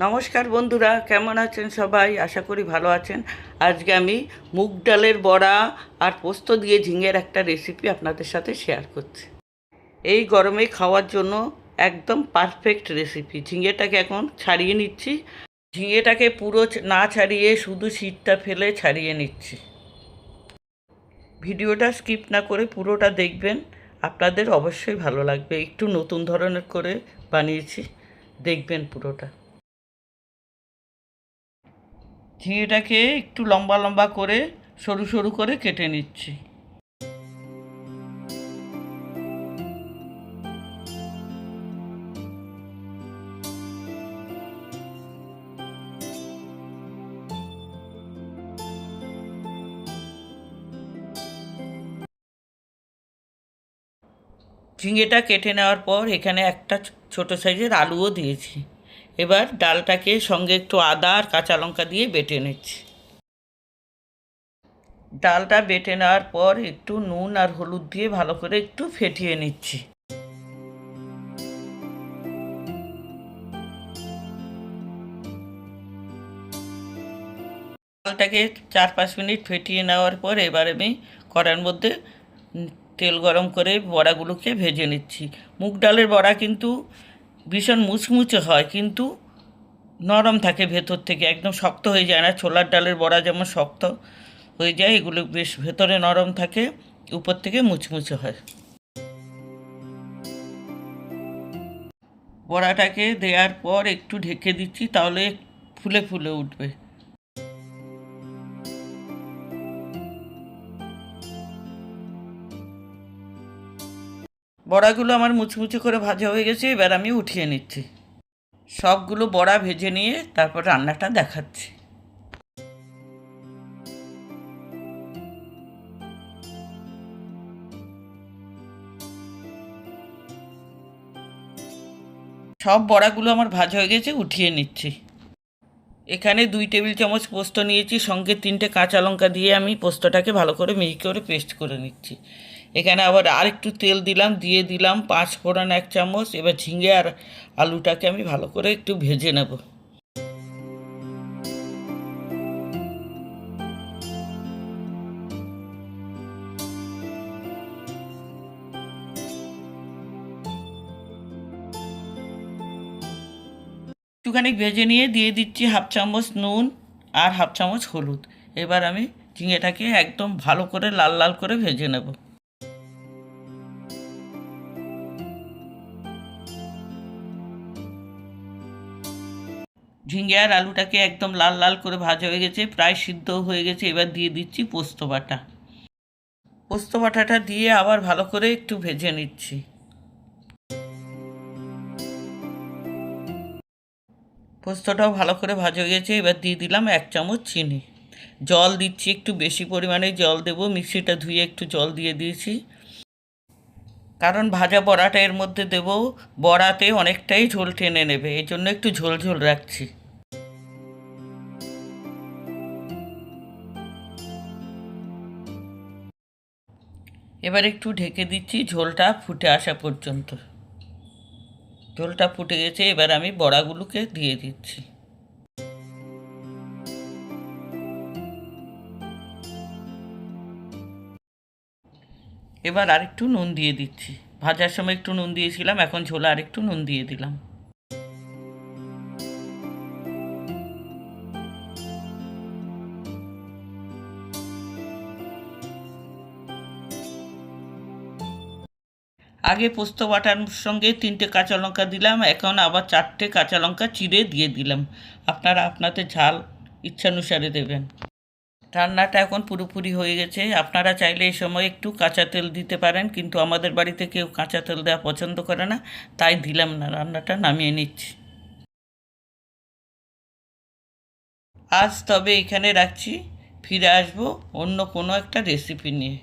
নমস্কার বন্ধুরা, কেমন আছেন সবাই? আশা করি ভালো আছেন। আজকে আমি মুগ ডালের বড়া আর পোস্ত দিয়ে ঝিঙের একটা রেসিপি আপনাদের সাথে শেয়ার করছি। এই গরমে খাওয়ার জন্য একদম পারফেক্ট রেসিপি। ঝিঙেটাকে এখন ছাড়িয়ে নিচ্ছি। ঝিঙেটাকে পুরো না ছাড়িয়ে শুধু শীতটা ফেলে ছাড়িয়ে নিচ্ছি। ভিডিওটা স্কিপ না করে পুরোটা দেখবেন, আপনাদের অবশ্যই ভালো লাগবে। একটু নতুন ধরনের করে বানিয়েছি, দেখবেন পুরোটা। ঝিঙেটাকে একটু লম্বা লম্বা করে সরু সরু করে কেটে নিচ্ছি। ঝিঙেটা কেটে নেওয়ার পর এখানে একটা ছোট সাইজের আলুও দিয়েছি। এবার ডালটাকে সঙ্গে একটু আদা আর কাঁচা লঙ্কা দিয়ে বেটে নিচ্ছি। ডালটা বেটে নেওয়ার পর একটু নুন আর হলুদ দিয়ে ভালো করে একটু ফেটিয়ে নিচ্ছি। ডালটাকে 4-5 মিনিট ফেটিয়ে নেওয়ার পর এবার আমি কড়ার মধ্যে তেল গরম করে বড়াগুলোকে ভেজে নিচ্ছি। মুগ ডালের বড়া কিন্তু ভীষণ মুচমুচে হয়, কিন্তু নরম থাকে ভেতর থেকে, একদম শক্ত হয়ে যায় না। ছোলার ডালের বড়া যেমন শক্ত হয়ে যায়, এগুলো বেশ ভেতরে নরম থাকে, উপর থেকে মুচমুচে হয়। বড়াটাকে দেওয়ার পর একটু ঢেকে দিচ্ছি, তাহলে ফুলে ফুলে উঠবে। বড়াগুলো আমার মুচমুচে করে ভাজা হয়ে গেছে, এবার আমি উঠিয়ে নিচ্ছি। সবগুলো বড়া ভেজে নিয়ে তারপর রান্নাটা দেখাচ্ছি। সব বড়াগুলো আমার ভাজা হয়ে গেছে, উঠিয়ে নিচ্ছি। এখানে 2 টেবিল চামচ পোস্ত নিয়েছি, সঙ্গে 3টে কাঁচা লঙ্কা দিয়ে আমি পোস্তটাকে ভালো করে মিহি করে পেস্ট করে নিচ্ছি। এখানে আবার আরেকটু তেল দিলাম, দিয়ে দিলাম 5 ফোড়ন 1 চামচ। এবার ঝিঙে আর আলুটাকে আমি ভালো করে একটু ভেজে নেব। একটুখানি ভেজে নিয়ে দিয়ে দিচ্ছি 1/2 চামচ নুন আর 1/2 চামচ হলুদ। এবার আমি ঝিঙেটাকে একদম ভালো করে লাল লাল করে ভেজে নেব। ঝিঙে আর আলুটাকে একদম লাল লাল করে ভাজা হয়ে গেছে, প্রায় সিদ্ধ হয়ে গেছে। এবার দিয়ে দিচ্ছি পোস্ত বাটা। পোস্ত বাটাটা দিয়ে আবার ভালো করে একটু ভেজে নিচ্ছি। পোস্তটাও ভালো করে ভাজা হয়ে গেছে, এবার দিয়ে দিলাম 1 চামচ চিনি। জল দিচ্ছি, একটু বেশি পরিমাণে জল দেবো। মিক্সিটা ধুয়ে একটু জল দিয়ে দিয়েছি, কারণ ভাজা বড়াটা এর মধ্যে দেবো। বড়াতে অনেকটাই ঝোল টেনে নেবে, এই জন্য একটু ঝোল ঝোল রাখছি। এবার একটু ঢেকে দিচ্ছি ঝোলটা ফুটে আসা পর্যন্ত। ঝোলটা ফুটে গেছে, এবার আমি বড়াগুলোকে দিয়ে দিচ্ছি। এবার আরেকটু নুন দিয়ে দিচ্ছি। ভাজার সময় একটু নুন দিয়েছিলাম, এখন ঝোলে আরেকটু নুন দিয়ে দিলাম। আগে পোস্ত বাটার সঙ্গে 3টে কাঁচা লঙ্কা দিলাম, এখন আবার 4টে কাঁচা লঙ্কা চিড়ে দিয়ে দিলাম। আপনারা আপনাদের ঝাল ইচ্ছানুসারে দেবেন। রান্নাটা এখন পুরোপুরি হয়ে গেছে। আপনারা চাইলে এই সময় একটু কাঁচা তেল দিতে পারেন, কিন্তু আমাদের বাড়িতে কেউ কাঁচা তেল দেওয়া পছন্দ করে না, তাই দিলাম না। রান্নাটা নামিয়ে নিচ্ছি। আজ তবে এখানে রাখছি, ফিরে আসবো অন্য কোনো একটা রেসিপি নিয়ে।